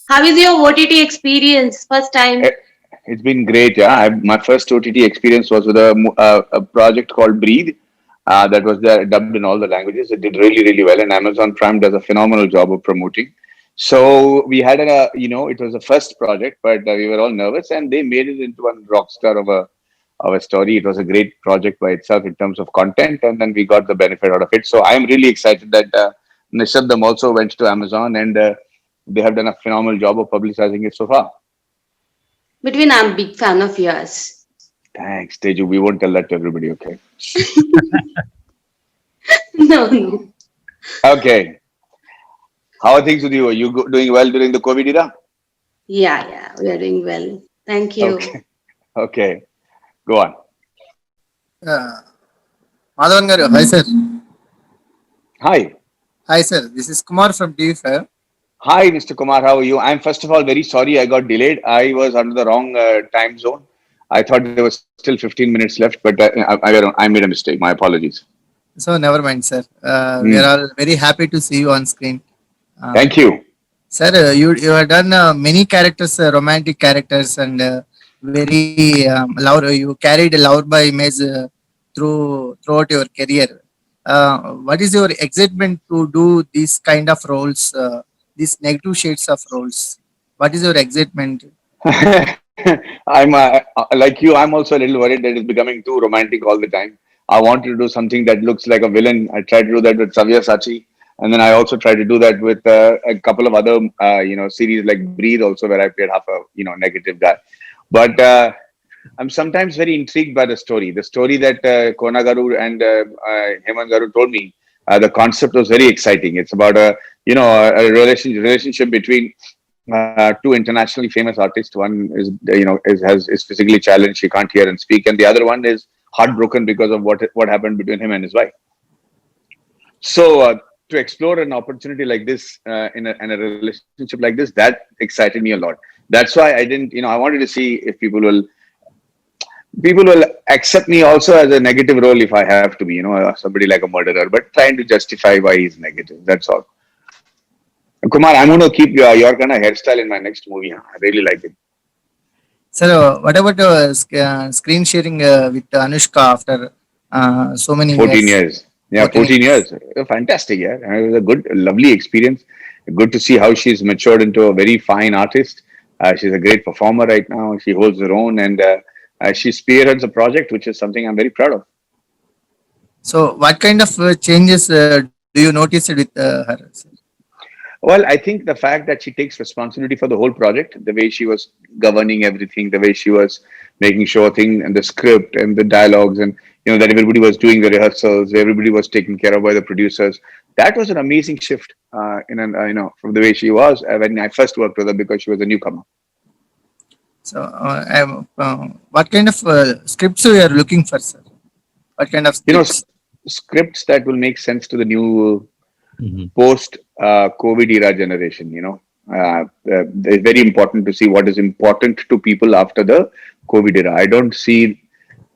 How is your OTT experience? First time? Eh, It's been great. Yeah, my first OTT experience was with a project called Breathe. That was dubbed in all the languages. It did really, really well, and Amazon Prime does a phenomenal job of promoting. So we had it was a first project, but we were all nervous, and they made it into one rock star of a story. It was a great project by itself in terms of content, and then we got the benefit out of it. So I am really excited that Nishabdam also went to Amazon, and they have done a phenomenal job of publicizing it so far. Between I'm big fan of yours. Thanks, Teju. We won't tell that to everybody, okay? No, no. Okay. How are things with you? Are you doing well during the COVID era? Yeah, yeah, we are doing well. Thank you. Okay. Okay. Go on. Uh, Madhavan garu, hi sir. Hi. Hi sir, this is Kumar from TV5. Hi, Mr. Kumar. How are you? I'm first of all very sorry I got delayed. I was under the wrong time zone. I thought there was still 15 minutes left, but I made a mistake. My apologies. So never mind sir. We are Hmm. all very happy to see you on screen. Uh, Thank you. Sir, you have done many characters, romantic characters, and very love. You carried a love by image throughout your career. What is your excitement to do these kind of roles, these negative shades of roles? What is your excitement? I'm like you. I'm also a little worried that it's becoming too romantic all the time. I wanted to do something that looks like a villain. I tried to do that with Savya Sachi, and then I also tried to do that with a couple of other series like Breathe, also where I played half a negative guy. But I'm sometimes very intrigued by the story. The story that Kona Garu and Hemant Garu told me. The concept was very exciting. It's about a relationship between two internationally famous artists. One is is physically challenged, she can't hear and speak, and the other one is heartbroken because of what happened between him and his wife. So to explore an opportunity like this in a relationship like this, that excited me a lot. That's why I didn't, I wanted to see if people will accept me also as a negative role if I have to be, somebody like a murderer, but trying to justify why he's negative. That's all. Kumar, I'm going to keep your kind of hairstyle in my next movie. Huh? I really like it. Sir, what about screen sharing with Anushka after so many 14 years? years. Yeah, 14 14 years. years. Fantastic. Yeah. It was a good, lovely experience. Good to see how she's matured into a very fine artist. She's a great performer right now. She holds her own, and she spearheads a project, which is something I'm very proud of. So, what kind of changes do you notice it with her? Sir? Well, I think the fact that she takes responsibility for the whole project, the way she was governing everything, the way she was making sure thing and the script and the dialogues, and that everybody was doing the rehearsals, everybody was taken care of by the producers. That was an amazing shift from the way she was when I first worked with her because she was a newcomer. So, what kind of scripts you are looking for, sir? What kind of You know, scripts? scripts that will make sense to the new Mhm. post COVID era generation. It's very important to see what is important to people after the COVID era. I don't see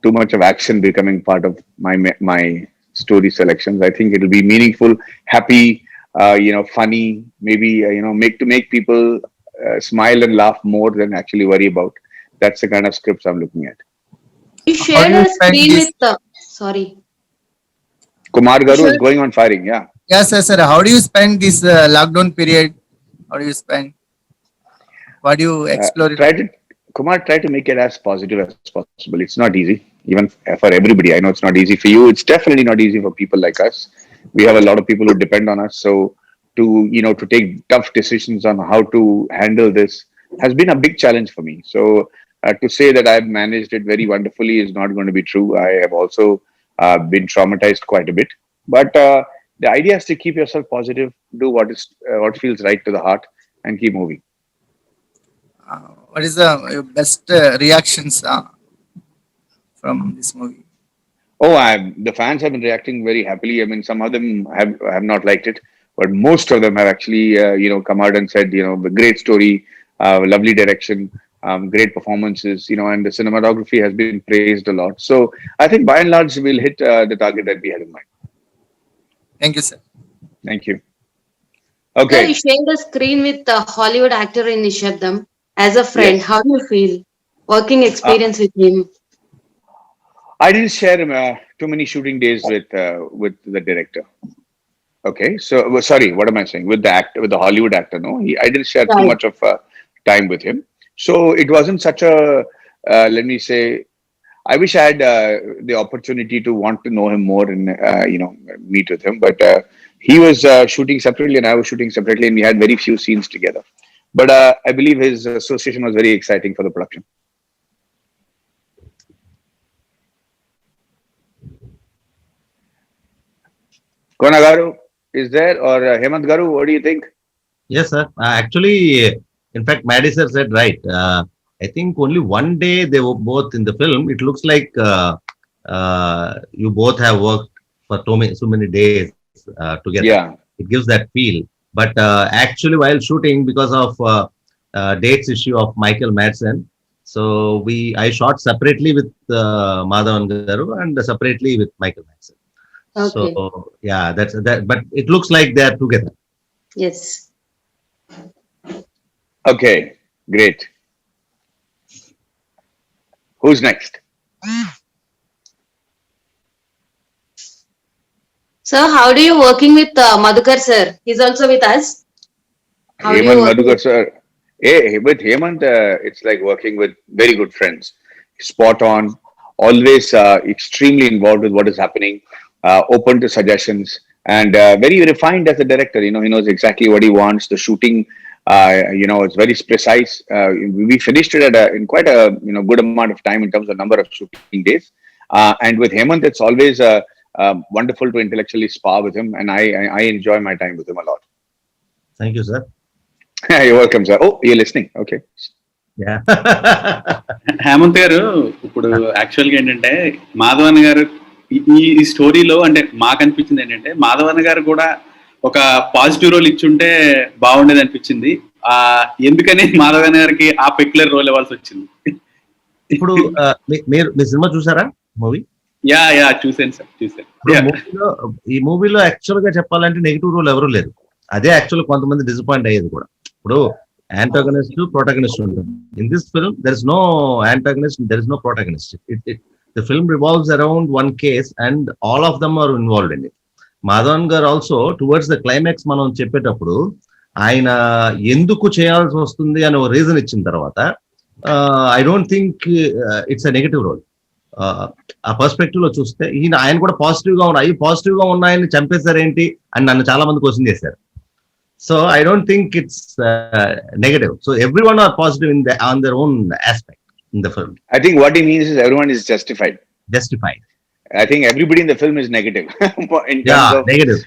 too much of action becoming part of my story selections. I think it'll be meaningful, happy, funny, maybe make people smile and laugh more than actually worry about. That's the kind of scripts I'm looking at. You How shared do you a spend screen this? with the. Sorry. Kumar You Garu is shared. going on firing. Yeah. Yes, sir. How do you spend this lockdown period? How do you spend? What do you explore it? Try to Kumar, try to make it as positive as possible. It's not easy, even for everybody. I know it's not easy for you. It's definitely not easy for people like us. We have a lot of people who depend on us. So to take tough decisions on how to handle this has been a big challenge for me. So to say that I've managed it very wonderfully is not going to be true. I have also been traumatized quite a bit. But the idea is to keep yourself positive, do what feels right to the heart, and keep moving. What is the best reactions from this movie? Oh, the fans have been reacting very happily. I mean, some of them have not liked it, but most of them have actually, come out and said, great story, lovely direction, great performances, and the cinematography has been praised a lot. So I think by and large, we'll hit the target that we had in mind. Thank you, sir. Thank you. Sir, Okay. you shared a screen with the Hollywood actor in Nishabdam. As a friend, Yes. how do you feel? Working Uh, experience with him. I didn't share too many shooting days with the director. Okay, so sorry, what am I saying? With the actor, with the Hollywood actor, no, I didn't share too Right. much of time with him. So it wasn't such a let me say. I wish I had the opportunity to want to know him more and meet with him. But he was shooting separately, and I was shooting separately, and we had very few scenes together. But I believe his association was very exciting for the production. Konagaru is there or Hemant Garu? What do you think? Yes, sir. Actually, in fact, Maddie sir said right. I think only one day they were both in the film. It looks like you both have worked for so many days together. Yeah. It gives that feel. But actually, while shooting, because of dates issue of Michael Madsen, so I shot separately with Madhavan Garu and separately with Michael Madsen. Okay. So yeah, that's that. But it looks like they are together. Yes. Okay. Great. Who's next? So, how do you working with Madhukar sir? He's also with us. How do you Hemant work with? Madhukar sir. Hey, with Hemant, it's like working with very good friends. Spot on, always extremely involved with what is happening, open to suggestions, and very refined as a director. He knows exactly what he wants. The shooting, it's very precise. We finished it in quite a good amount of time in terms of number of shooting days. And with Hemant, it's always wonderful to intellectually spar with him, and I enjoy my time with him a lot. Thank you, sir. You're welcome, sir. Oh, you're listening. Okay. Yeah. Hemant గారు ఇప్పుడు యాక్చువల్గా ఏంటంటే మాధవన్ గారు ఈ స్టోరీలో అంటే మాకు అనిపించింది ఏంటంటే మాధవన్ గారు కూడా ఒక పాజిటివ్ రోల్ ఇచ్చుంటే బాగుండేది అనిపించింది. ఎందుకని మాధవన్ గారికి ఆ పెక్యులర్ రోల్ ఇవ్వాల్సి వచ్చింది? ఇప్పుడు మీ సినిమా చూసారా మూవీ? యా చూసాను సార్, చూసాను. ఈ మూవీలో యాక్చువల్ గా చెప్పాలంటే నెగిటివ్ రోల్ ఎవరు లేదు. అదే యాక్చువల్ కొంతమంది డిసప్పాయింట్ అయ్యేది కూడా. ఇప్పుడు యాంటాగనిస్ట్ ప్రొటాగనిస్ట్ ఉంటుంది. In this film there is no antagonist, there is no protagonist. The film revolves around one case and all of them are involved in it. Madhavan garu also towards the climax మనం చెప్పేటప్పుడు ఆయన ఎందుకు చేయాల్సి వస్తుంది అని ఒక reason ఇచ్చిన తర్వాత I don't think it's a negative role. ఆ పర్స్పెక్టివ్ లో చూస్తే ఆయన కూడా పాజిటివ్ గా ఉన్నాయి, పాజిటివ్ గా ఉన్నాయని చంపేశారేంటి అని నన్ను చాలా మంది క్వశ్చన్ చేశారు. So I don't think it's negative. So every one or positive on their own aspect in the film. I think what he means is everyone is justified. Justified. I think everybody in the film is negative in terms of negative.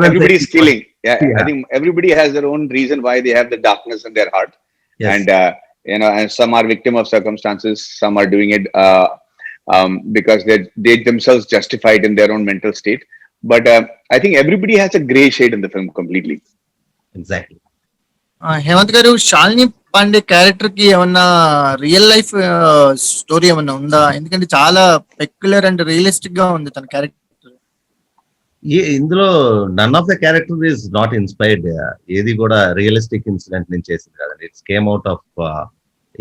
everybody is killing. Yeah, I think everybody has their own reason why they have the darkness in their heart, and and some are victim of circumstances, some are doing it because they themselves justified in their own mental state. But I think everybody has a gray shade in the film completely. Exactly. Hemant garu, Shalini Pandey character కి ఏమన్నా real life story ఏమన్నా ఉందా? ఎందుకంటే చాలా peculiar and realistic గా ఉంది తన character. ఇందులో none of the character is not inspired. ఏది కూడా రియలిస్టిక్ ఇన్సిడెంట్ నుంచి చేసింది కాదండి. It's came out of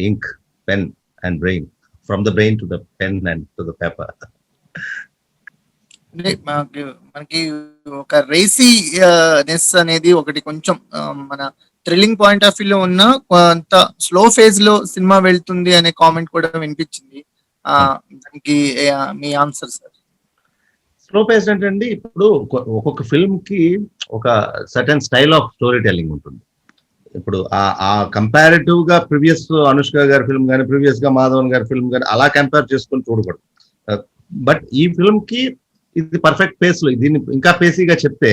ink, pen and brain. From the brain to the pen and to the paper. అంటే మనకి ఒక రేసీ నెస్ అనేది ఒకటి కొంచెం మన థ్రిల్లింగ్ పాయింట్ ఆఫ్ వ్యూలో ఉన్న కొంత స్లో ఫేజ్ లో సినిమా వెళ్తుంది అనే కామెంట్ కూడా వినిపించింది. దానికి మీ ఆన్సర్ సార్? స్లో పేస్ ఏంటండి, ఇప్పుడు ఒక్కొక్క ఫిల్మ్ కి ఒక certain style of story telling ఉంటుంది. ఇప్పుడు ఆ కంపారిటివ్ గా ప్రీవియస్ అనుష్క గారి ఫిల్మ్ కానీ ప్రీవియస్ గా మాధవన్ గారి ఫిల్మ్ కానీ అలా కంపేర్ చేసుకొని చూడకూడదు. బట్ ఈ ఫిల్మ్ కి ఇది పర్ఫెక్ట్ పేస్ లో, దీన్ని ఇంకా పేసీగా చెప్తే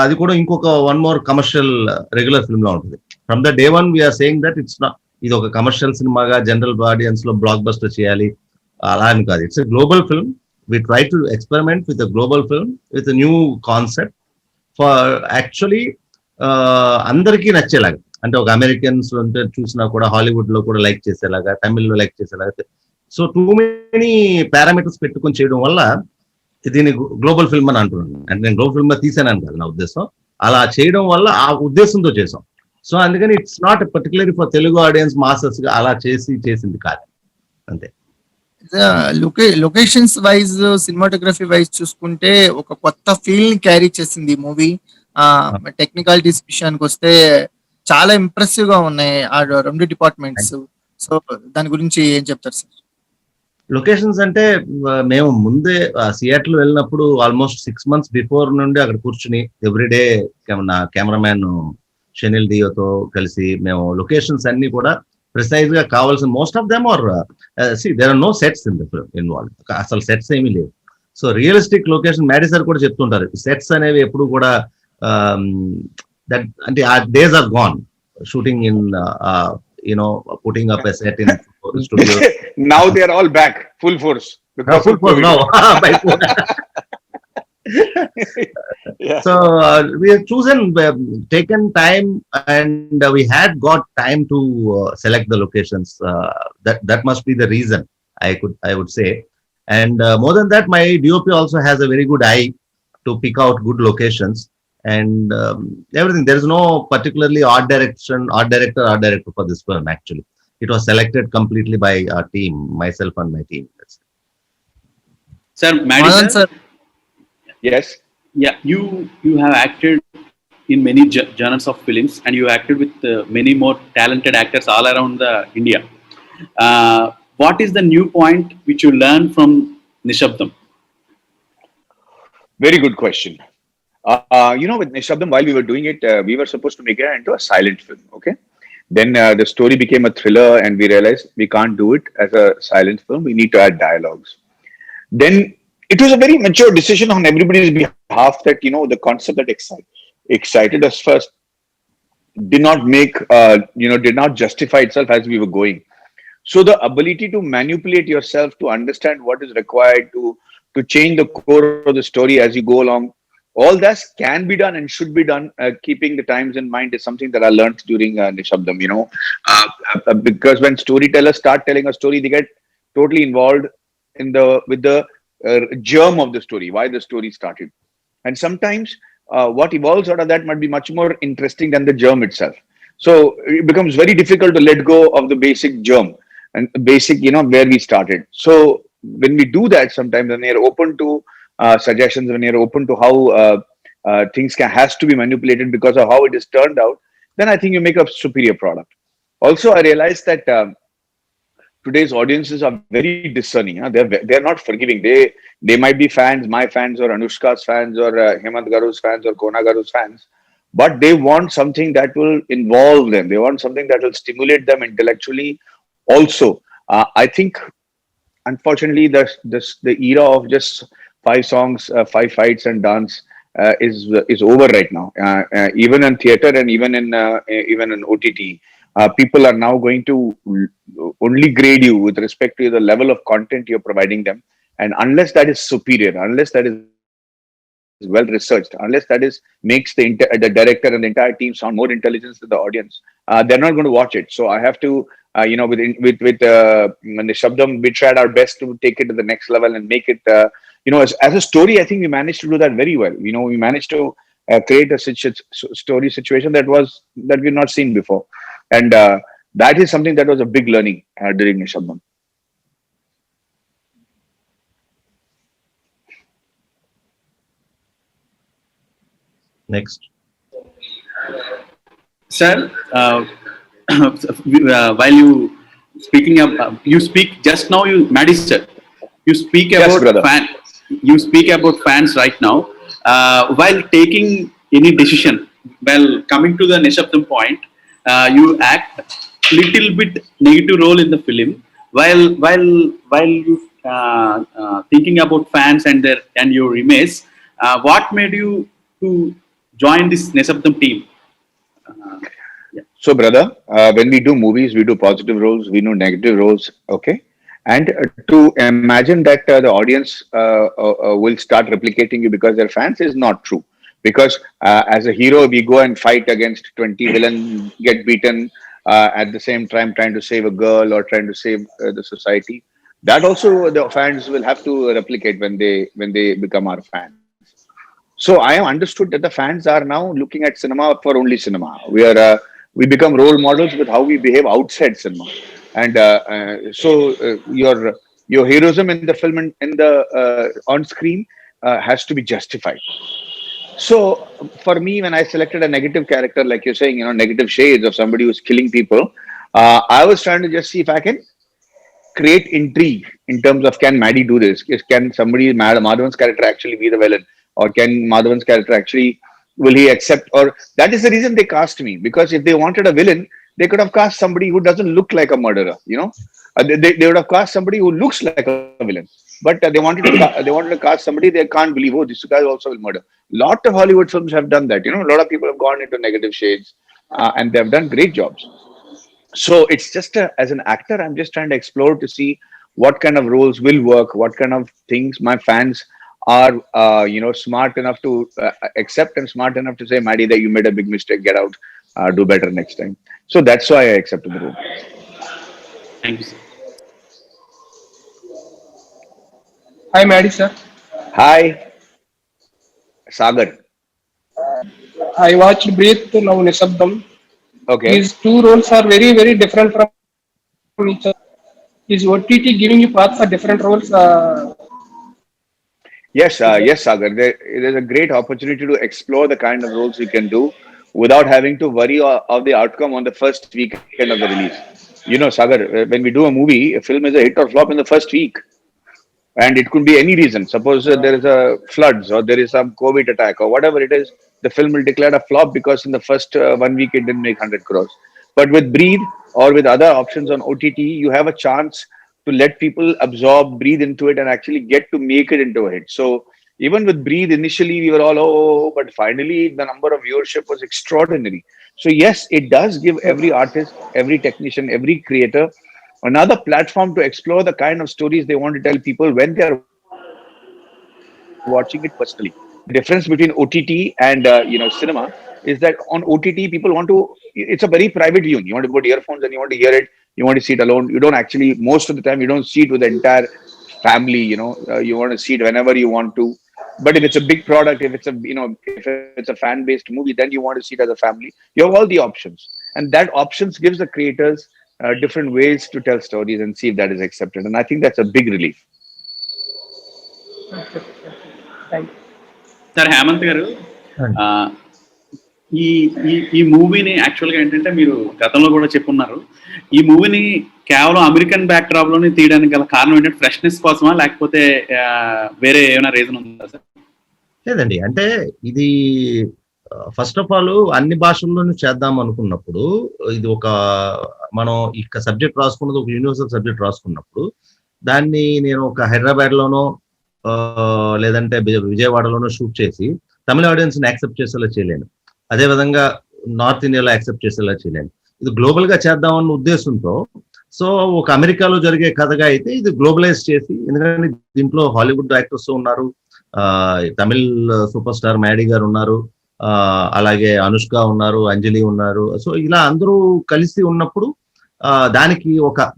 అది కూడా ఇంకొక one more commercial regular film లా ఉంటుంది. From the day one we're saying that it's not, ఇది ఒక కమర్షియల్ సినిమాగా జనరల్ ఆడియన్స్ లో బ్లాక్ బస్టర్ చేయాలి అలా అని కాదు. It's a global film. We try to experiment with a global film with new concept for actually అందరికీ నచ్చేలాగా. అంటే ఒక అమెరికన్స్ చూసినా కూడా హాలీవుడ్ లో కూడా లైక్ చేసేలాగా, తమిళ్లో లైక్ చేసేలాగా. సో టూ మెనీ పారామీటర్స్ పెట్టుకొని చేయడం వల్ల దీన్ని గ్లోబల్ ఫిల్మ్ అని అంటున్నాను. అంటే నేను గ్లోబల్ ఫిల్మ్ తీసాను కాదు నా ఉద్దేశం. అలా చేయడం వల్ల ఆ ఉద్దేశంతో చేసాం. సో అందుకని it's not particularly for Telugu audience masses గా అలా చేసింది కాదు, అంతే. లొకేషన్స్ వైజ్, సినిమాటోగ్రఫీ వైజ్ చూసుకుంటే ఒక కొత్త ఫీల్ ని క్యారీ చేసింది మూవీ. టెక్నికాలిటీస్ విషయానికి వస్తే చాలా ఇంప్రెసివ్ గా ఉన్నాయి ఆ రెండు డిపార్ట్మెంట్స్. సో దాని గురించి ఏం చెప్తారు సార్? లొకేషన్స్ అంటే మేము ముందే సియాటిల్ వెళ్ళినప్పుడు ఆల్మోస్ట్ 6 months బిఫోర్ నుండి అక్కడ కూర్చుని ఎవ్రీడే నా కెమెరామ్యాన్ షెనిల్ డియోతో కలిసి మేము లొకేషన్స్ అన్ని కూడా ప్రిసైజ్ గా కావాల్సిన most of them are there are no sets in the film involve, అసలు సెట్స్ ఏమీ లేవు. So realistic location Maddy sir కూడా చెప్తుంటారు, సెట్స్ అనేవి ఎప్పుడు కూడా దట్ అంటే ఆ days are gone shooting in putting up a set in studio. Now they are all back full force. Full force now. Yeah. So we have taken time, and we had got time to select the locations. That must be the reason, I would say. And more than that, my DOP also has a very good eye to pick out good locations. And everything. There is no particularly art director for this film. Actually, it was selected completely by our team, myself and my team. Sir, Maddie sir. Yes. Yeah, you have acted in many genres of films, and you acted with many more talented actors all around India. What is the new point which you learned from Nishabdam? Very good question. With Nishabdam, while we were doing it, we were supposed to make it into a silent film. Okay. Then the story became a thriller, and we realized we can't do it as a silent film. We need to add dialogues. Then it was a very mature decision on everybody's behalf that, the concept that excited us first did not justify itself as we were going. So the ability to manipulate yourself, to understand what is required, to change the core of the story as you go along, all that can be done and should be done, keeping the times in mind, is something that I learned during Nishabdam. Because when storytellers start telling a story, they get totally involved with the germ of the story, why the story started. And sometimes what evolves out of that might be much more interesting than the germ itself. So it becomes very difficult to let go of the basic germ and basic, where we started. So when we do that, sometimes when we are open to suggestions, when you're open to how things has to be manipulated because of how it is turned out, then I think you make a superior product. Also, I realized that today's audiences are very discerning. They're not forgiving. They might be fans, my fans, or Anushka's fans, or Hemant Garu's fans, or Kona Garu's fans, but they want something that will involve them. They want something that will stimulate them intellectually. Also, I think, unfortunately, the era of just 5 songs, 5 fights and dance is over right now. Even in theater and even in OTT, people are now going to only grade you with respect to the level of content you're providing them. And unless that is superior, unless that is well researched, unless that makes the director and the entire team sound more intelligent to the audience, they're not going to watch it. So I have to, with Nishabdam, we tried our best to take it to the next level and make it, as a story. I think we managed to do that very well. We managed to create a story situation that we've not seen before, and that is something that was a big learning during Nishabdam. Next. Sir, while you speaking up, you speak just now, Maddie sir, you speak Yes, about brother. you speak about fans right now. While taking any decision, well, coming to the Nishabdam point, you act little bit negative role in the film. While you thinking about fans and your image, what made you to join this Nishabdam team? So, brother, when we do movies, we do positive roles, we do negative roles. Okay. And to imagine that the audience will start replicating you because they're fans is not true. Because as a hero, we go and fight against 20 villains, get beaten at the same time trying to save a girl or trying to save the society. That also the fans will have to replicate when they become our fans. So I am understood that the fans are now looking at cinema for only cinema. We become role models with how we behave outside cinema, and your heroism in the film and in the on screen has to be justified. So for me, when I selected a negative character, like you're saying, negative shades of somebody who's killing people, I was trying to just see if I can create intrigue in terms of, can Maddie do this? Can somebody, Madhavan's character, actually be the villain, or can Madhavan's character actually, will he accept? Or that is the reason they cast me, because if they wanted a villain, they could have cast somebody who doesn't look like a murderer. They would have cast somebody who looks like a villain. But they wanted to cast somebody they can't believe. Oh, this guy also will murder. Lot of Hollywood films have done that. A lot of people have gone into negative shades, and they have done great jobs. So it's just as an actor, I'm just trying to explore to see what kind of roles will work, what kind of things my fans are, smart enough to accept, and smart enough to say, Maddie, that you made a big mistake, get out, do better next time. So that's why I accepted the role. Thank you, sir. Hi, Maddie, sir. Hi, Sagar. I watched Breathe, now Nishabdam. Okay. These two roles are very, very different from each other. Is OTT giving you paths for different roles? Yes, Sagar. There's a great opportunity to explore the kind of roles you can do without having to worry of the outcome on the first weekend of the release. Sagar, when we do a movie, a film is a hit or flop in the first week. And it could be any reason. Suppose there is a floods, or there is some COVID attack, or whatever it is, the film will declare a flop because in the first 1 week it didn't make 100 crores. But with Breathe or with other options on OTT, you have a chance to let people absorb, breathe into it, and actually get to make it into a hit. So even with Breathe, initially we were all, oh, but finally the number of viewership was extraordinary. So yes, it does give every artist, every technician, every creator another platform to explore the kind of stories they want to tell people when they are watching it personally. The difference between OTT and cinema is that on OTT people want to. It's a very private viewing. You want to put earphones and you want to hear it. You want to see it alone. You don't actually, most of the time, you don't see it with the entire family. You want to see it whenever you want to. But if it's a big product, if it's a fan-based movie, then you want to see it as a family. You have all the options, and that options gives the creators different ways to tell stories and see if that is accepted. And I think that's a big relief. Thank you. Sir Hemant garu, ఈ ఈ మూవీని యాక్చువల్గా ఏంటంటే మీరు గతంలో కూడా చెప్పున్నారు, ఈ మూవీని కేవలం అమెరికన్ బ్యాక్ డ్రాప్ లోనే తీయడానికి గల కారణం ఏంటంటే ఫ్రెష్నెస్ కోసమా, లేకపోతే వేరే ఏమైనా రీజన్ ఉందా సార్? లేదండి, అంటే ఇది ఫస్ట్ ఆఫ్ ఆల్ అన్ని భాషల్లోనూ చేద్దాం అనుకున్నప్పుడు, ఇది మనం ఇక సబ్జెక్ట్ రాసుకున్నది ఒక యూనివర్సల్ సబ్జెక్ట్ రాసుకున్నప్పుడు, దాన్ని నేను ఒక హైదరాబాద్ లోనో లేదంటే విజయవాడలోనో షూట్ చేసి తమిళ ఆడియన్స్ ని యాక్సెప్ట్ చేసేలా చేయలేను. అదే విధంగా నార్త్ ఇండియాలో యాక్సెప్ట్ చేసేలా చేయలేను. ఇది గ్లోబల్ గా చేద్దామన్న ఉద్దేశంతో, సో ఒక అమెరికాలో జరిగే కథగా అయితే ఇది గ్లోబలైజ్ చేసి, ఎందుకంటే దీంట్లో హాలీవుడ్ యాక్టర్స్ ఉన్నారు, తమిళ్ సూపర్ స్టార్ మ్యాడీ గారు ఉన్నారు, అలాగే అనుష్క ఉన్నారు, అంజలి ఉన్నారు. సో ఇలా అందరూ కలిసి ఉన్నప్పుడు దానికి ఒక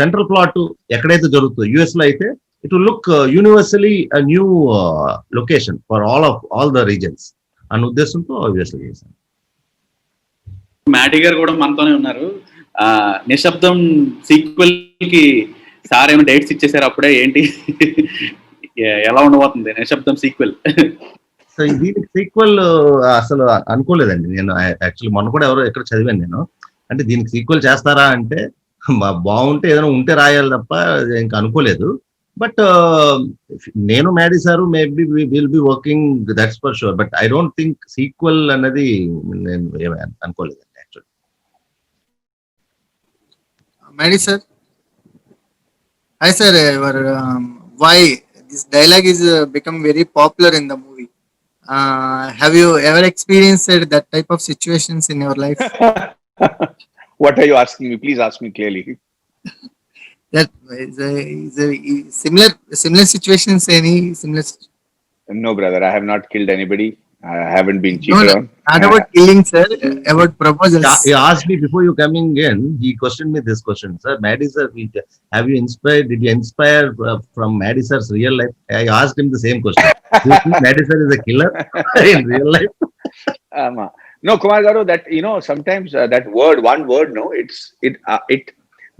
సెంట్రల్ ప్లాట్ ఎక్కడైతే జరుగుతుందో, యుఎస్ లో అయితే it will look universally a new location for all the regions అన్న ఉద్దేశంతో obviously చేశాను. మ్యాడీ గారు కూడా మనతోనే ఉన్నారు. నిశ్శబ్దం సీక్వెల్ కి సార్ ఏమైనా డేట్స్ ఇచ్చేసారు అప్పుడే, ఏంటి ఎలా ఉండబోతుంది నిశ్శబ్దం సీక్వెల్? సో దీనికి సీక్వెల్ అసలు అనుకోలేదండి నేను. యాక్చువల్లీ మొన్న కూడా ఎవరో ఎక్కడ చదివాను నేను, అంటే దీనికి సీక్వెల్ చేస్తారా అంటే బాగుంటే ఏదైనా ఉంటే రాయాలి తప్ప ఇంకా అనుకోలేదు. బట్ నేను Maddy sir maybe will be working, that's for sure. But I don't think sequel అన్నది నేను అనుకోలేదండి actually. Maddie sir, hi sir. Why this dialogue is become very popular in the movie? Have you ever experienced that type of situations in your life? What are you asking me? Please ask me clearly. That is a similar situations. Any similar? No, brother, I have not killed anybody. I haven't been No, cheated on. not about killing, sir. About proposals. He asked me before you coming in. He questioned me this question, sir. Maddie sir, have you inspired? Did you inspire from Maddie sir's real life? I asked him the same question. Do you think Maddie sir is a killer in real life? No, Kumar Garu, that sometimes that word, one word, no, it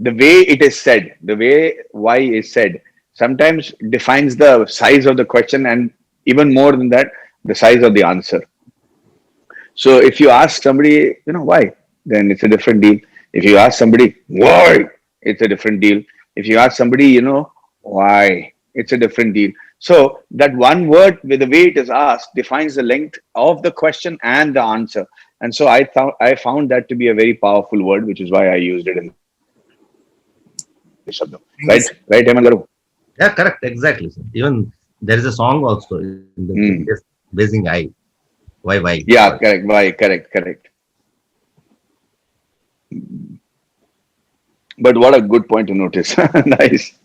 the way it is said, the way why is said, sometimes defines the size of the question, and even more than that, the size of the answer. So if you ask somebody, why, then it's a different deal. If you ask somebody why, it's a different deal. If you ask somebody, why, it's a different deal. So that one word, with the way it is asked, defines the length of the question and the answer. And so I found that to be a very powerful word, which is why I used it in Shabdam. Thank you, Right, sir. right, Hemant Garu? Yeah, correct. Exactly, sir. Even there is a song also in the Hmm. Blazing Eye. Why? Yeah, correct. Why? Correct. But what a good point to notice. Nice.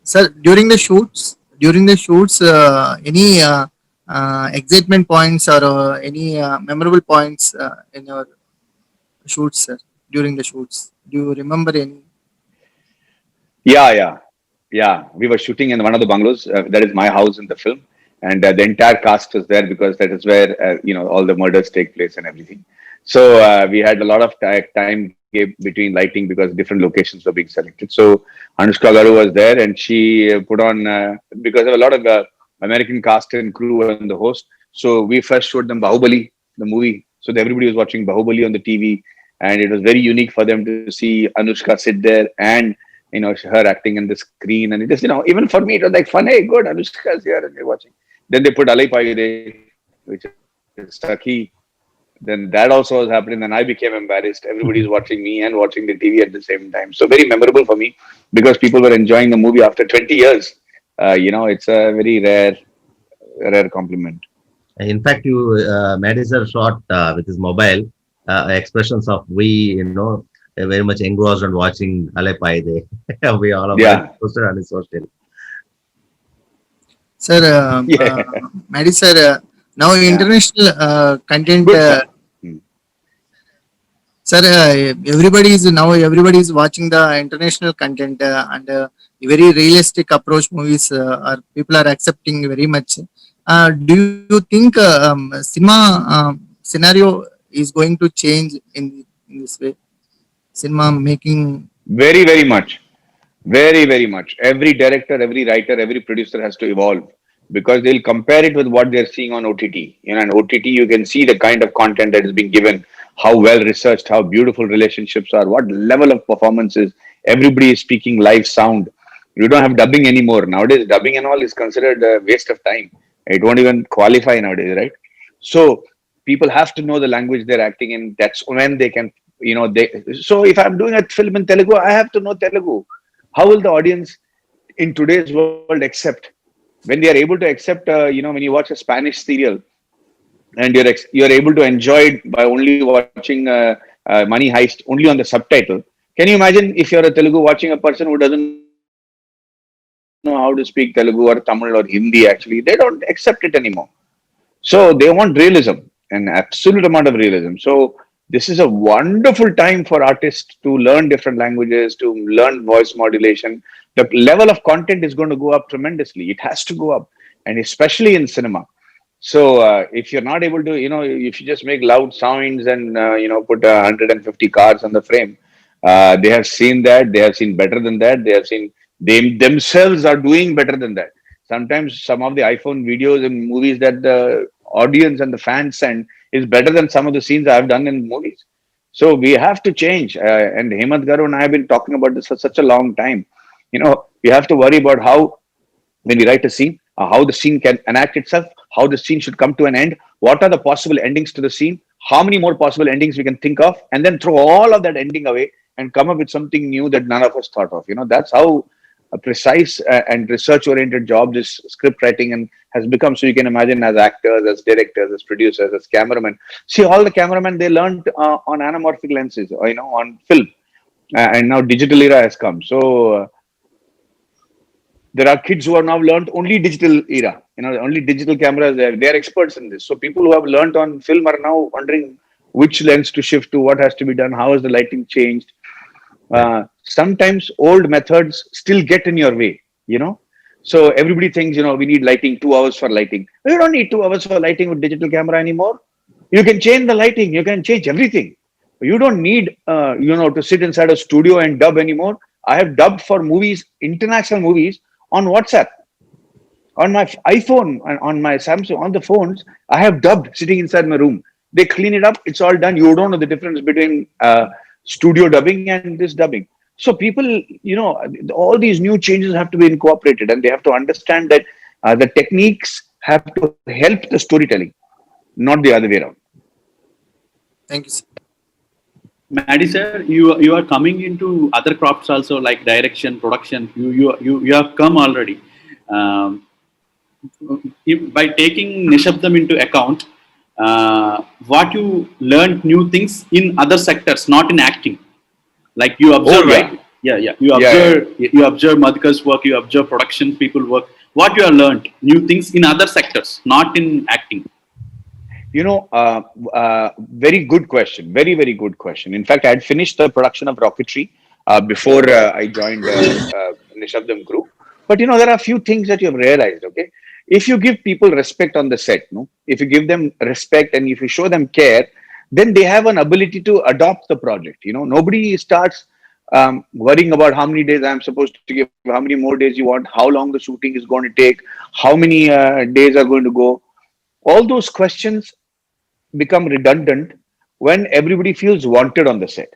Sir, during the shoots, any excitement points or any memorable points in your shoots, sir? During the shoots, do you remember any? Yeah. We were shooting in one of the bungalows. That is my house in the film, and the entire cast was there because that is where all the murders take place and everything. So we had a lot of time gap between lighting because different locations were being selected. So Anushka Garu was there, and she put on because there were a lot of American cast and crew and the host. So we first showed them Bahubali, the movie. So everybody was watching Bahubali on the TV, and it was very unique for them to see Anushka sit there and her acting in the screen. And it is, even for me, it was like fun. Hey, good, Anushka's here and you're watching. Then they put Alai Paide, which is Saki. Then that also was happening. Then I became embarrassed. Everybody's watching me and watching the TV at the same time. So very memorable for me because people were enjoying the movie after 20 years. It's a very rare compliment. In fact, Maddie sir shot with his mobile expressions of very much engrossed and watching Alepai. We all of Yeah. us posted on his social. Sir, Yeah. Madi sir, now Yeah. international content, Good, sir. Hmm. sir, everybody is watching the international content and very realistic approach movies are people are accepting very much. Do you think cinema scenario is going to change in this way? Cinema making. Very much. Very much. Every director, every writer, every producer has to evolve because they'll compare it with what they're seeing on OTT. On OTT, you can see the kind of content that is being given, how well researched, how beautiful relationships are, what level of performances. Everybody is speaking live sound. You don't have dubbing anymore. Nowadays, dubbing and all is considered a waste of time. It won't even qualify nowadays, right? So people have to know the language they're acting in. That's when they can, so if I'm doing a film in Telugu, I have to know Telugu. How will the audience in today's world accept when they are able to accept? When you watch a Spanish serial and you're able to enjoy it by only watching Money Heist only on the subtitle. Can you imagine if you're a Telugu watching a person who doesn't know how to speak Telugu or Tamil or Hindi? Actually, they don't accept it anymore. So they want realism, an absolute amount of realism. So this is a wonderful time for artists to learn different languages, to learn voice modulation. The level of content is going to go up tremendously. It has to go up, and especially in cinema. So if you're not able to, if you just make loud sounds and put 150 cars on the frame, they have seen that. They have seen better than that. They have seen they themselves are doing better than that. Sometimes some of the iPhone videos and movies that the audience and the fans send is better than some of the scenes I've done in movies. So we have to change. And Hemant Garu and I have been talking about this for such a long time. We have to worry about how, when we write a scene, how the scene can enact itself, how the scene should come to an end, what are the possible endings to the scene, how many more possible endings we can think of, and then throw all of that ending away and come up with something new that none of us thought of. That's how a precise and research oriented job this script writing and has become. So you can imagine, as actors, as directors, as producers, as cameramen, see all the cameramen, they learned on anamorphic lenses, on film, and now digital era has come. So There are kids who have now learned only digital era, only digital cameras. They're experts in this. So people who have learned on film are now wondering which lens to shift to, what has to be done, how has the lighting changed. Sometimes old methods still get in your way, So everybody thinks, we need lighting, 2 hours for lighting. You don't need 2 hours for lighting with digital camera anymore. You can change the lighting. You can change everything. You don't need, to sit inside a studio and dub anymore. I have dubbed for movies, international movies, on WhatsApp, on my iPhone, and on my Samsung, on the phones. I have dubbed sitting inside my room. They clean it up. It's all done. You don't know the difference between studio dubbing and this dubbing. So people, all these new changes have to be incorporated, and they have to understand that the techniques have to help the storytelling, not the other way around. Thank you, sir. Maddie sir, you are coming into other crops also, like direction, production. You have come already. By taking Nishabdam into account, what you learned new things in other sectors, not in acting. Like you observe, right? Yeah. You observe Madhukar's work. You observe production people work. What you have learned new things in other sectors, not in acting. Very good question. Very, very good question. In fact, I had finished the production of Rocketry before I joined Nishabdam Group. But, there are a few things that you have realized, okay? If you give people respect on the set, if you give them respect and if you show them care, then they have an ability to adopt the project. Nobody starts worrying about how many days I'm supposed to give, how many more days you want, how long the shooting is going to take, how many days are going to go. All those questions become redundant when everybody feels wanted on the set.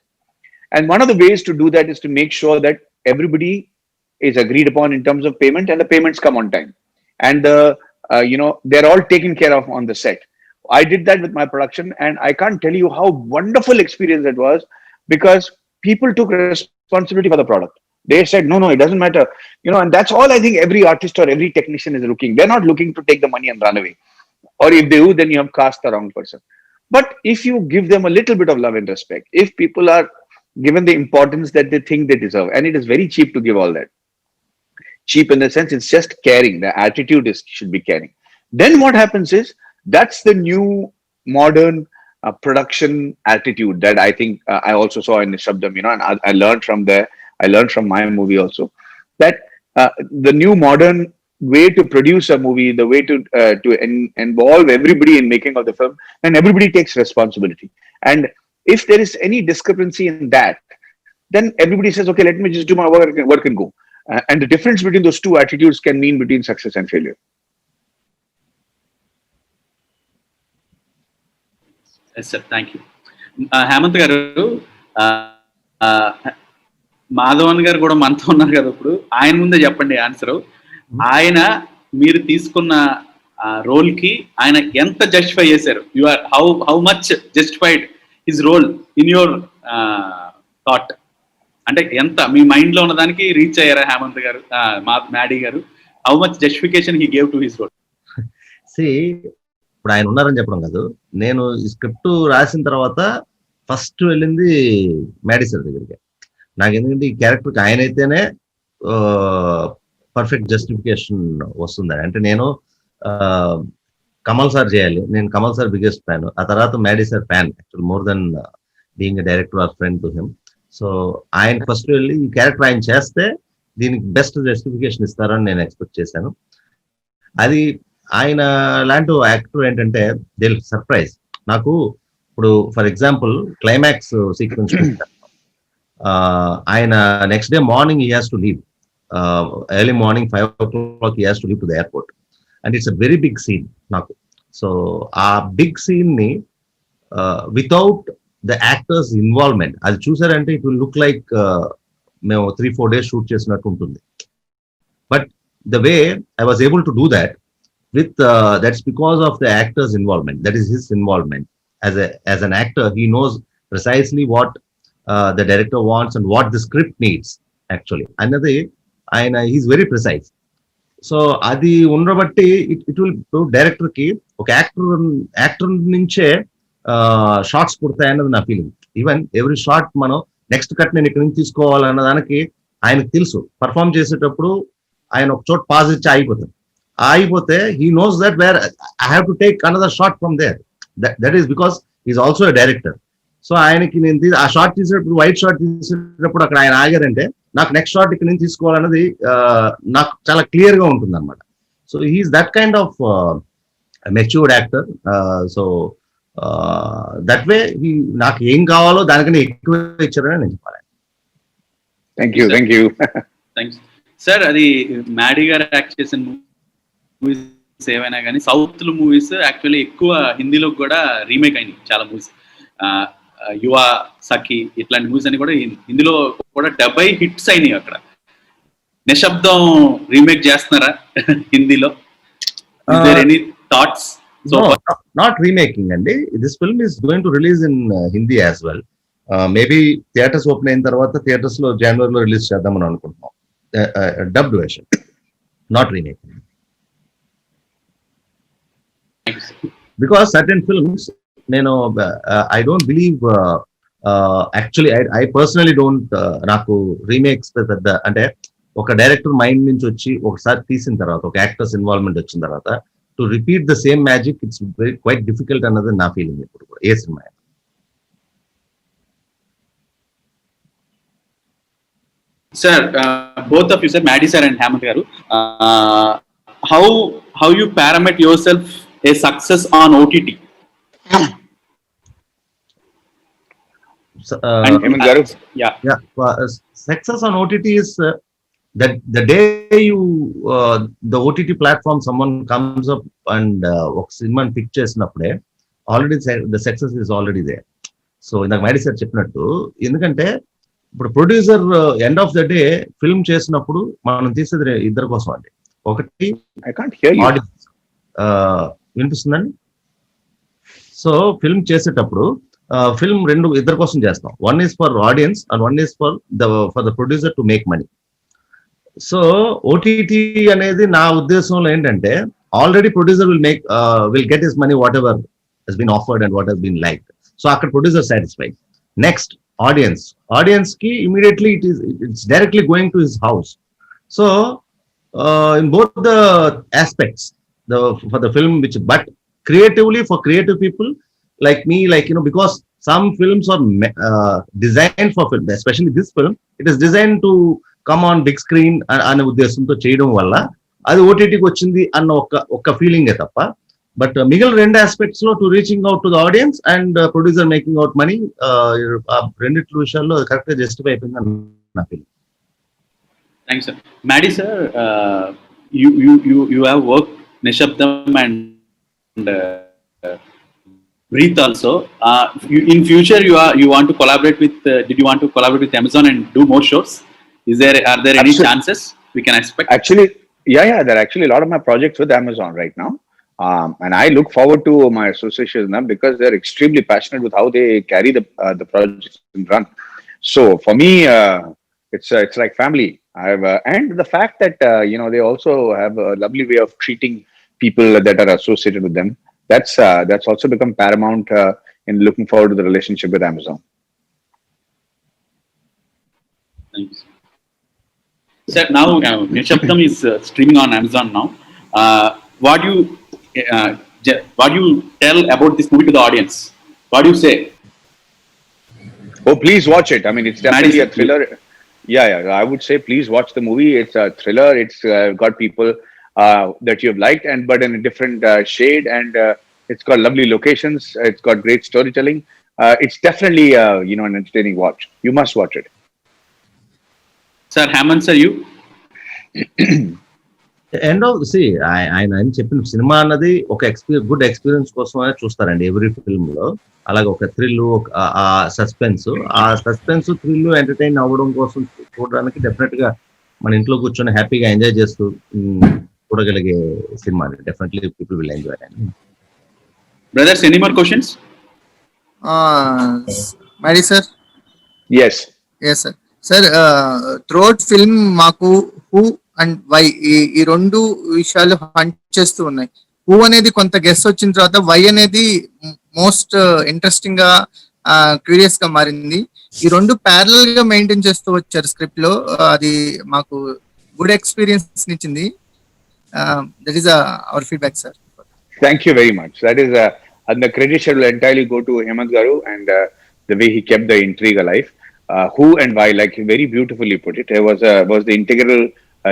And one of the ways to do that is to make sure that everybody is agreed upon in terms of payment, and the payments come on time. And they're all taken care of on the set. I did that with my production, and I can't tell you how wonderful experience it was, because people took responsibility for the product. They said, no, it doesn't matter. And that's all I think every artist or every technician is looking. They're not looking to take the money and run away. Or if they do, then you have cast the wrong person. But if you give them a little bit of love and respect, if people are given the importance that they think they deserve, and it is very cheap to give all that. Cheap in the sense it's just caring. The attitude should be caring. Then what happens is, that's the new modern production attitude that I think I also saw in Nishabdam, and I learned from there. I learned from my movie also that the new modern way to produce a movie, the way to involve everybody in making of the film, and everybody takes responsibility. And if there is any discrepancy in that, then everybody says, okay, let me just do my work and go. And the difference between those two attitudes can mean between success and failure. Yes, sir. Thank you. Hemant garu, Madhavan గారు కూడా మనతో ఉన్నారు కదా, ఇప్పుడు ఆయన ముందే చెప్పండి answer. ఆయన మీరు తీసుకున్న రోల్ కి ఆయన ఎంత జస్టిఫై చేశారు? You are how much justified his role in your thought? అంటే ఎంత మీ మైండ్ లో ఉన్న దానికి రీచ్ అయ్యారా Hemant garu, Maddy garu? How much justification he gave to his role? ఇప్పుడు ఆయన ఉన్నారని చెప్పడం కాదు, నేను ఈ స్క్రిప్ట్ రాసిన తర్వాత ఫస్ట్ వెళ్ళింది మ్యాడీ సార్ దగ్గరికి. నాకు ఎందుకంటే ఈ క్యారెక్టర్కి ఆయన అయితేనే పర్ఫెక్ట్ జస్టిఫికేషన్ వస్తుంది. అంటే నేను కమల్ సార్ చేయాలి, నేను కమల్ సార్ బిగ్గెస్ట్ ఫ్యాన్, ఆ తర్వాత Maddy sir fan, actual more than being director or friend to him. So ఆయన ఫస్ట్ వెళ్ళి ఈ క్యారెక్టర్ ఆయన చేస్తే దీనికి బెస్ట్ జస్టిఫికేషన్ ఇస్తారని నేను ఎక్స్పెక్ట్ చేశాను. అది ఆయన లాంటి యాక్టర్ ఏంటంటే దే సర్ప్రైజ్. నాకు ఇప్పుడు ఫర్ ఎగ్జాంపుల్ క్లైమాక్స్ సీక్వెన్స్ ఆయన next day morning he has to leave, early morning 5 o'clock he has to leave to the airport, and it's a very big scene నాకు. So ఆ big scene ని without the actors involvement, అది చూసారంటే it will look like మేము 3-4 days shoot చేసినట్టు ఉంటుంది. But the way I was able to do that with that's because of the actor's involvement. That is his involvement as an actor. He knows precisely what the director wants and what the script needs actually. Another he's very precise. So adi unrabatti it will director ki oka actor nunche shots kodutayannadi na feeling. Even every shot mano next cut nenu ikkadi nunchi teesukovalana daniki ayanaki telusu. Perform chesetappudu ఆయన ఒక చోట pause ఇచ్చి ఆగిపోతారు. ఆగిపోతే he knows that where I have to take another shot from there. That is because is also a director. So ఆయనకి నేను ఆ shot తీసేటప్పుడు, వైట్ షాట్ తీసేటప్పుడు అక్కడ ఆయన ఆగారంటే నాకు నెక్స్ట్ షాట్ ఇక్కడ నుంచి తీసుకోవాలన్నది నాకు చాలా క్లియర్ గా ఉంటుంది అనమాట. So he's that kind of matured actor. So that way నాకు ఏం కావాలో దానికన్నా ఎక్కువ ఇచ్చారని నేను చెప్పాలి. Thank you. Thanks sir. అది మ్యాడీ గారు యాక్ట్ చేసిన మూవీస్ ఏవైనా కానీ సౌత్ మూవీస్ యాక్చువల్లీ ఎక్కువ హిందీలో కూడా రీమేక్ అయినాయి చాలా మూవీస్. యువ, సఖి ఇట్లాంటి మూవీస్ అన్ని కూడా హిందీలో కూడా 70 హిట్స్ అయినాయి. అక్కడ నిశ్శబ్దం రీమేక్ చేస్తున్నారా హిందీలో? Any thoughts? Not remaking అండి. This film is going to release in Hindi as well. Maybe theatres open అయిన తర్వాత థియేటర్స్ లో జనవరిలో రిలీజ్ చేద్దామని అనుకుంటున్నాం. Dubbed version, not remaking. Because certain films నేను I don't believe, actually I personally don't, నాకు remakes పెద్ద అంటే ఒక డైరెక్టర్ మైండ్ నుంచి వచ్చి ఒకసారి తీసిన తర్వాత, ఒక యాక్టర్స్ ఇన్వాల్వ్మెంట్ వచ్చిన తర్వాత to repeat the same magic it's quite difficult అన్నది నా ఫీలింగ్ ఇప్పుడు కూడా ఏ సినిమా. Sir, both of you sir, Maddy sir and Hemant గారు, how you parameter yourself a success on OTT? Hemant garu, Success on OTT is that the day you the OTT platform someone comes up and ఒక cinema pick చేసినప్పుడే already the success is already there. So ఇందాక Maddy sir చెప్పినట్టు, ఎందుకంటే ఇప్పుడు producer end of the day film చేసినప్పుడు మనం తీసేది ఇద్దరి కోసం అండి. ఒకటి I can't hear you. Audience, వినిపిస్తుందండి? సో ఫిల్మ్ చేసేటప్పుడు ఫిల్మ్ ఇద్దరి కోసం చేస్తాం. One is for audience and one is for the producer to make money. So OTT అనేది నా ఉద్దేశంలో ఏంటంటే, already producer will get his money whatever he's been offered and what he's been like. So అక్కడ producer satisfied. Next audience కి immediately it's directly going to his house. So in both the aspects, for the film, but creatively for creative people like me, because some films are designed for film, especially this film, it is designed to come on big screen అనే ఉద్దేశంతో చేయడం వల్ల అది ఓటీటీకి వచ్చింది అన్న ఒక ఫీలింగే తప్ప, బట్ మిగిలిన రెండు ఆస్పెక్ట్స్ లో to reaching out to the audience and producer making out money, రెండిట్ల విషయాల్లో కరెక్ట్ గా జస్టిఫై అయిపోయింది అని నా feeling. Thanks, sir. Maddie, sir, you have worked Nishabdam and Breathe also. In future, you want to collaborate with? Did you want to collaborate with Amazon and do more shows? Are there any chances we can expect? Actually, yeah, there are actually a lot of my projects with Amazon right now, and I look forward to my association with them because they're extremely passionate with how they carry the projects and run. So for me, it's like family. And the fact that they also have a lovely way of treating people that are associated with them, that's also become paramount in looking forward to the relationship with Amazon. Thanks. Sir, now Nishabdam is streaming on Amazon now. What do you tell about this movie to the audience? What do you say? Oh, please watch it. I mean, it's definitely a thriller. Yeah, I would say please watch the movie. It's a thriller. It's got people that you've liked, but in a different shade, and it's got lovely locations. It's got great storytelling. It's definitely an entertaining watch. You must watch it. Sir, Hemant, sir, you? End of ఆయన చెప్పిన cinema అన్నది ఒక good experience కోసమే చూస్తారండి every film లో. అలాగే ఒక thrill, ఆ సస్పెన్స్ థ్రిల్ ఎంటర్టైన్ అవ్వడం కోసం చూడడానికి డెఫినెట్ గా మన ఇంట్లో కూర్చొని హ్యాపీగా ఎంజాయ్ చేస్తూ చూడగలిగే cinema. Definitely people will enjoy. Brothers, any more questions? Maddie sir? Yes, sir. Sir, throughout film మాకు who అండ్ వై ఈ రెండు విషయాలు హంట్ చేస్తూ ఉన్నాయి. హూ అనేది కొంత గెస్ వచ్చిన తర్వాత వై అనేది మోస్ట్ ఇంట్రెస్టింగ్ గా క్యూరియస్ గా మారింది. ఈ రెండు ప్యారలల్ గా మెయింటైన్ చేస్తూ వచ్చారు స్క్రిప్ట్ లో. అది మాకు గుడ్ ఎక్స్పీరియన్స్ ఇచ్చింది. That is our feedback sir. Thank you very much. That is, and the credit should entirely go to Hemant Garu and the way he kept the intrigue alive. Who and why, like he very beautifully put it, it was the integral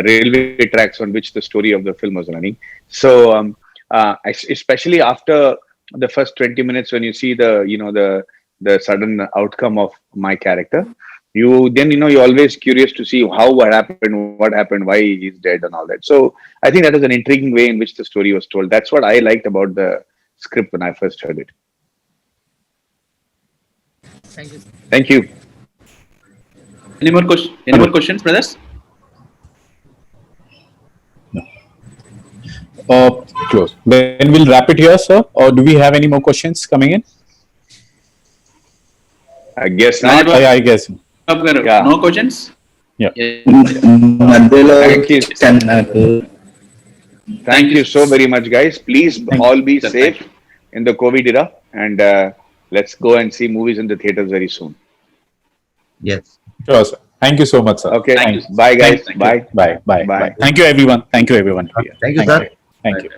railway tracks on which the story of the film was running. So, especially after the first 20 minutes, when you see the sudden outcome of my character, you're always curious to see what happened, why he's dead and all that. So I think that is an intriguing way in which the story was told. That's what I liked about the script when I first heard it. Thank you. Thank you. Any more questions, brothers? Close. Then we'll wrap it here, sir. Or do we have any more questions coming in? I guess not. I guess. Yeah. No questions? Yeah. Thank you. Thank you so very much, guys. Please all be safe in the COVID era, and let's go and see movies in the theaters very soon. Yes. Sure, sir. Thank you so much, sir. Okay. Thank you. Bye, guys. Thank you. Bye. Bye. Bye. Thank you, everyone. Thank you, everyone. Thank you, sir. Thank you.